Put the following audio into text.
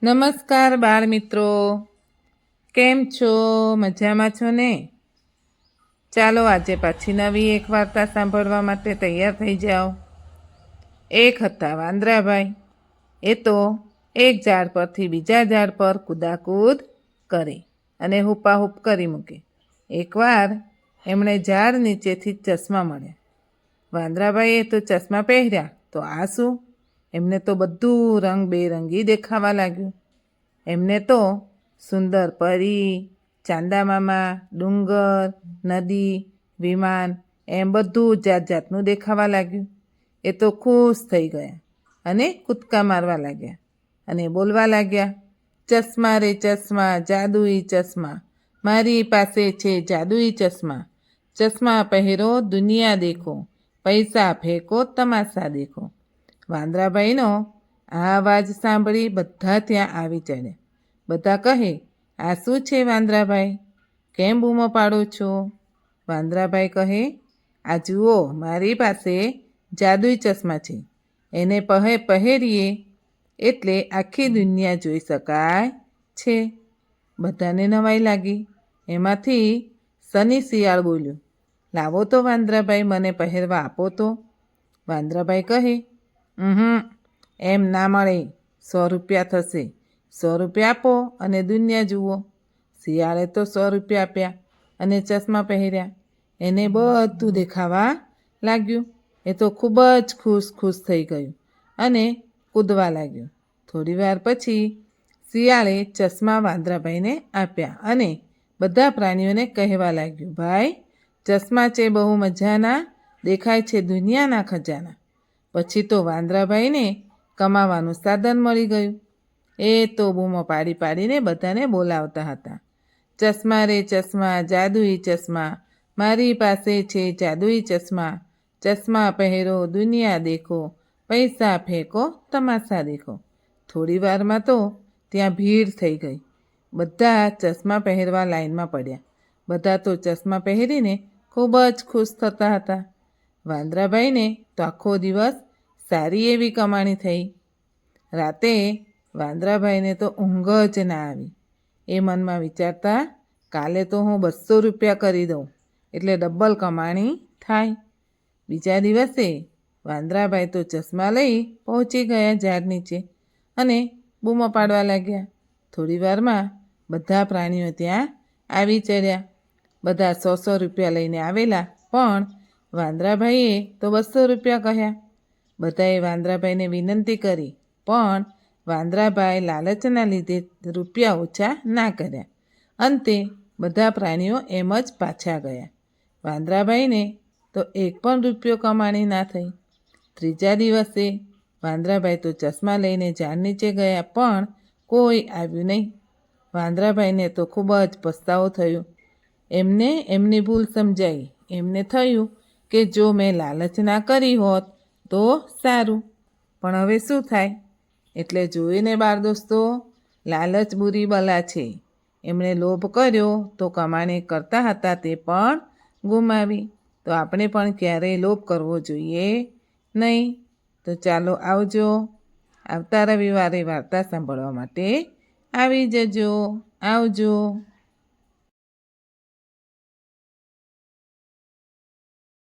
નમસ્કાર બાળ મિત્રો, કેમ છો? મજામાં છો ને? ચાલો આજે પાછી નવી એક વાર્તા સાંભળવા માટે તૈયાર થઈ જાઓ. એક હતા વાંદરાભાઈ. એ તો એક ઝાડ પરથી બીજા ઝાડ પર કૂદાકૂદ કરે અને હુપાહુપ કરી મૂકે. એકવાર એમણે ઝાડ નીચેથી ચશ્મા મળ્યા. વાંદરાભાઈએ તો ચશ્મા પહેર્યા તો આ શું? એમને તો બધું રંગબેરંગી દેખાવા લાગ્યું. એમને તો સુંદર પરી, ચાંદામામા, ડુંગર, નદી, વિમાન એમ બધું જાત જાતનું દેખાવા લાગ્યું. એ તો ખુશ થઈ ગયા અને કૂદકા મારવા લાગ્યા અને બોલવા લાગ્યા, ચશ્મા રે ચશ્મા, જાદુઈ ચશ્મા, મારી પાસે છે જાદુઈ ચશ્મા. ચશ્મા પહેરો દુનિયા દેખો, પૈસા ફેંકો તમાશા દેખો. વાંદરાભાઈનો આ અવાજ સાંભળી બધા ત્યાં આવી ચડ્યા. બધા કહે, આ શું છે વાંદરાભાઈ? કેમ બૂમો પાડો છો? વાંદરાભાઈ કહે, આ જુઓ, મારી પાસે જાદુઈ ચશ્મા છે. એને પહેરીએ એટલે આખી દુનિયા જોઈ શકાય છે. બધાને નવાઈ લાગી. એમાંથી સની શિયાળ બોલ્યું, લાવો તો વાંદરાભાઈ, મને પહેરવા આપો તો. વાંદરાભાઈ કહે, એમ ના મળે, 100 રૂપિયા થશે. 100 રૂપિયા આપો અને દુનિયા જુઓ. શિયાળે તો 100 રૂપિયા આપ્યા અને ચશ્મા પહેર્યા. એને બધું દેખાવા લાગ્યું. એ તો ખૂબ જ ખુશ થઈ ગયું અને કૂદવા લાગ્યું. થોડી વાર પછી શિયાળે ચશ્મા વાંદરાભાઈને આપ્યા અને બધા પ્રાણીઓને કહેવા લાગ્યું, ભાઈ, ચશ્મા છે બહુ મજાના, દેખાય છે દુનિયાના ખજાના. પછી તો વાંદરાભાઈને કમાવાનું સાધન મળી ગયું. એ તો બૂમો પાડી પાડીને બધાને બોલાવતા હતા, ચશ્મા રે ચશ્મા, જાદુઈ ચશ્મા, મારી પાસે છે જાદુઈ ચશ્મા. ચશ્મા પહેરો દુનિયા દેખો, પૈસા ફેંકો તમાશા દેખો. થોડી વારમાં તો ત્યાં ભીડ થઈ ગઈ. બધા ચશ્મા પહેરવા લાઈનમાં પડ્યા. બધા તો ચશ્મા પહેરીને ખૂબ જ ખુશ થતા હતા. વાંદરાભાઈને તો આખો દિવસ સારી એવી કમાણી થઈ. રાતે વાંદરાભાઈને તો ઊંઘ જ ના આવી. એ મનમાં વિચારતા, કાલે તો હું 200 રૂપિયા કરી દઉં એટલે ડબલ કમાણી થાય. બીજા દિવસે વાંદરાભાઈ તો ચશ્મા લઈ પહોંચી ગયા ઝાડ નીચે અને બૂમો પાડવા લાગ્યા. થોડી વારમાં બધા પ્રાણીઓ ત્યાં આવી ચડ્યા. બધા 100 રૂપિયા લઈને આવેલા, પણ વાંદરાભાઈએ તો 200 રૂપિયા કહ્યા. બધાએ વાંદરાભાઈને વિનંતી કરી, પણ વાંદરાભાઈ લાલચના લીધે રૂપિયા ઓછા ના કર્યા. અંતે બધા પ્રાણીઓ એમ જ પાછા ગયા. વાંદરાભાઈને તો એક પણ રૂપિયો કમાણી ના થઈ. ત્રીજા દિવસે વાંદરાભાઈ તો ચશ્મા લઈને ઝાડ નીચે ગયા, પણ કોઈ આવ્યું નહીં. વાંદરાભાઈને તો ખૂબ જ પસ્તાવો થયો. એમને એમની ભૂલ સમજાઈ. એમને થયું કે જો મેં લાલચ ના કરી હોત તો સારું, પણ હવે શું થાય? એટલે જોઈને બાળ દોસ્તો, લાલચ બુરી બલા છે. એમણે લોભ કર્યો તો કમાણી કરતા હતા તે પણ ગુમાવી. તો આપણે પણ ક્યારેય લોભ કરવો જોઈએ નહીં. તો ચાલો આવજો. આવતા રવિવારે વાર્તા સાંભળવા માટે આવી જજો. આવજો.